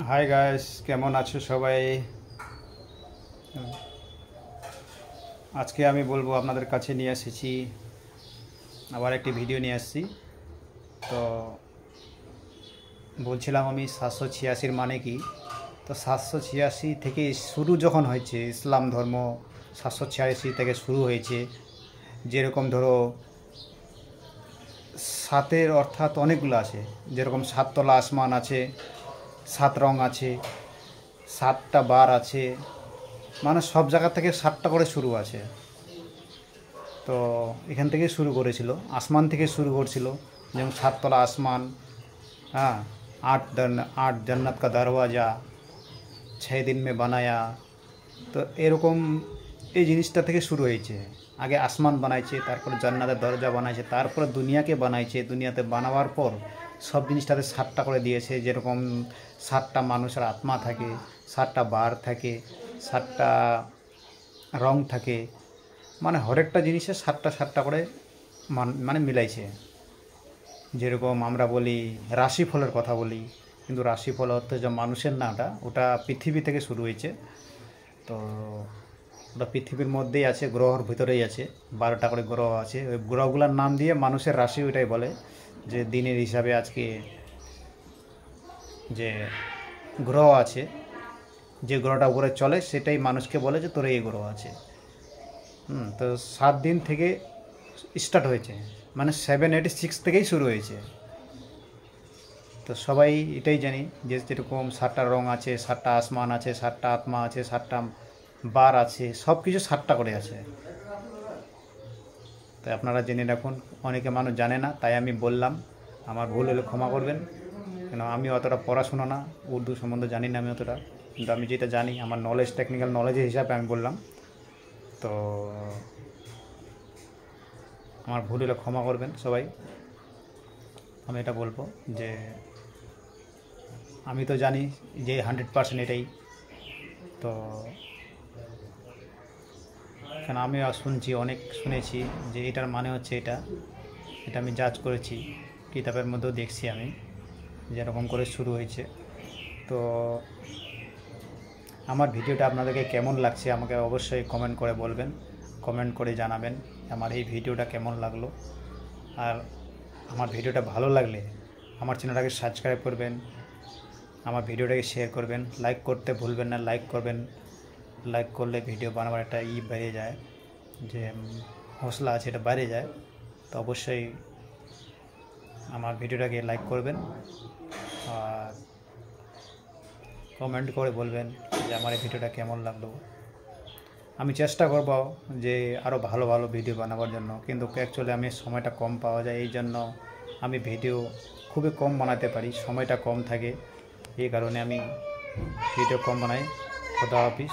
Hi guys, কেমন আছো সবাই? আজকে আমি বলবো আপনাদের কাছে নিয়ে এসেছি আবার একটি ভিডিও নিয়ে আসছি। তো বলছিলাম আমি 786 মানে কি। তো 786 থেকে শুরু যখন হয়েছে ইসলাম ধর্ম, 786 থেকে শুরু হয়েছে। যেরকম ধরো সাতের অর্থাৎ অনেকগুলো আছে, যেরকম সাততলা আসমান আছে, সাত রং আছে, সাতটা বার আছে, মানে সব জায়গা থেকে সাতটা করে শুরু আছে। তো এখান থেকে শুরু করেছিল, আসমান থেকে শুরু করছিল, যেমন সাততলা আসমান। হ্যাঁ, আট जन्नत का दरवाज़ा 6 दिन में बनाया। তো এরকম এই জিনিসটা থেকে শুরু হয়েছে। আগে আসমান বানাইছে, তারপর জান্নাতের দরজা বানাইছে, তারপরে দুনিয়াকে বানাইছে। দুনিয়াতে বানাবার পর সব জিনিসটাতে সাতটা করে দিয়েছে। যেরকম সাতটা মানুষের আত্মা থাকে, সাতটা বার থাকে, সাতটা রং থাকে, মানে হরেকটা জিনিসে সাতটা সাতটা করে মানে মিলাইছে। যেরকম আমরা বলি রাশিফলের কথা বলি, কিন্তু রাশিফল অর্থ যে মানুষের না, ওটা পৃথিবী থেকে শুরু হয়েছে। তো ওটা পৃথিবীর মধ্যেই আছে, গ্রহর ভিতরেই আছে। 12টা করে গ্রহ আছে, ওই গ্রহগুলোর নাম দিয়ে মানুষের রাশি ওইটাই বলে। যে দিনের হিসাবে আজকে যে গ্রহ আছে, যে গ্রহটা উপরে চলে সেটাই মানুষকে বলে যে তোর এই গ্রহ আছে। তো 7 দিন থেকে স্টার্ট হয়েছে, মানে 786 থেকেই শুরু হয়েছে। তো সবাই এটাই জানি যে যেরকম সাতটা রং আছে, সাতটা আসমান আছে, সাতটা আত্মা আছে, সাতটা বার আছে, সব কিছু সাতটা করে আছে। তাই আপনারা জেনে রাখুন। অনেকে মানুষ জানে না, তাই আমি বললাম। আমার ভুল হলে ক্ষমা করবেন, কেন আমি অতটা পড়াশুনো না, উর্দু সম্বন্ধে জানি না আমি অতটা। কিন্তু আমি যেটা জানি, আমার নলেজ, টেকনিক্যাল নলেজের হিসাবে আমি বললাম। তো আমার ভুল হলে ক্ষমা করবেন সবাই। আমি এটা বলবো যে আমি তো জানি যে 100% এটাই। তো কেন আমি শুনছি, অনেক শুনেছি যে এটার মানে হচ্ছে এটা। এটা আমি জাজ করেছি, কিতাবের মধ্যেও দেখছি আমি, যেরকম করে শুরু হয়েছে। তো আমার ভিডিওটা আপনাদেরকে কেমন লাগছে আমাকে অবশ্যই কমেন্ট করে বলবেন, কমেন্ট করে জানাবেন আমার এই ভিডিওটা কেমন লাগলো। আর আমার ভিডিওটা ভালো লাগলে আমার চ্যানেলটাকে সাবস্ক্রাইব করবেন, আমার ভিডিওটাকে শেয়ার করবেন, লাইক করতে ভুলবেন না। লাইক করবেন, লাইক করলে ভিডিও বানাবার একটা বেড়ে যায়, যে হৌসলা আছে, এটা বেড়ে যায়। তো অবশ্যই আমার ভিডিওটাকে লাইক করবেন আর কমেন্ট করে বলবেন যে আমার এই ভিডিওটা কেমন লাগলো। আমি চেষ্টা করব যে আরও ভালো ভালো ভিডিও বানাবার জন্য, কিন্তু অ্যাকচুয়ালি আমি সময়টা কম পাওয়া যায়, এই জন্য আমি ভিডিও খুবই কম বানাতে পারি, সময়টা কম থাকে, এই কারণে আমি ভিডিও কম বানাই। খোদা হাফিজ।